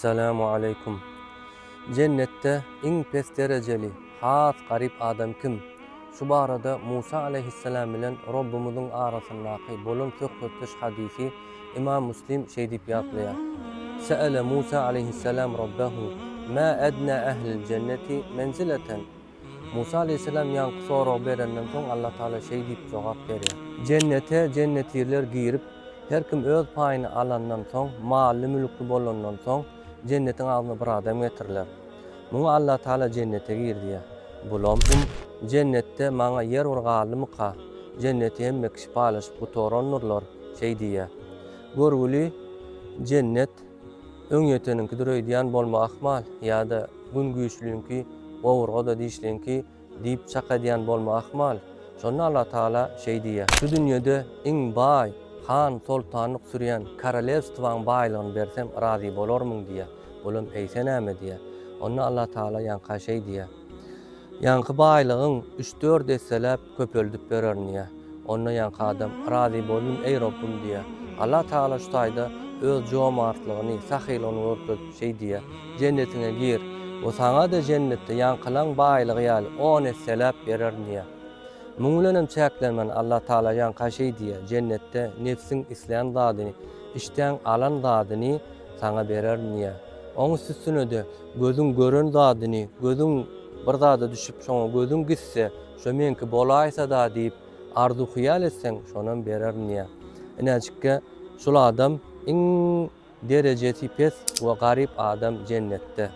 Assalamu alaikum. Cennette iň pes dereceli, has garip adam kim? Şu barada Musa aleyhisselam bilen Rabbimizin arasyndaky bolan söhbetdeş hadisi İmam Müslim şey diýip ýaklaýar. Sa'ala Musa aleyhisselam Rabbahu ma adna ahlil cenneti menzileten. Musa aleyhisselam ýanky sorag berenden soň Allah Taala şey diýip jogap berýär. Cennetler girip her kim öz paýyny alandan soň, mally mülkli bolandan soň cennetin agyna bir adam getiriler. Muňa Allah Taala cennete girdi. Bulam cennette maňa yer urgalymyka, cenneti hemme kişi paylaşyp gutoranlar şey diýär. Görgüli cennet öňeteninki direýdiýän bolmak ahmal ýa-da gün güýçlüňki, gowurga da diýişlenki diýip çaka diýen bolmak ahmal. Şonu Allah Taala şey diýär. Şu dünýede iň baý han sultanlyk sürýän karalewstwaň baýlygyny bersem razy bolarmyň diýär. Bolam eýse näme diýär. Onu Allah Taala ýanka şey diýär. Ýanky baýlygyň 3-4 desselep köpeldip bererniýär. Onu ýanka adam razy bolum ey Rabbim diýär. Allah Taala şu taýda öz jomartlygyny, sahylygyny görkezip şey diýär. Cennetine gir. O saňa da cennette ýankylaň baýlygy ýaly 10 desselep bererniýär. Muňlanem çäklenmen Allah Taala ýanka şey diýär. Cennette nefsiň isleýän zadyny, işden alan zadyny saňa bererniýär. Oň üstüne de gözüň gören zadyny, gözüň bir zada düşüp şoňa gözüň gitse, şo menki bolaýsa da diýip arzu hyýal etseň şonan bererniýär. Näçikkä şol adam iň derecesi pes we garip adam cennette.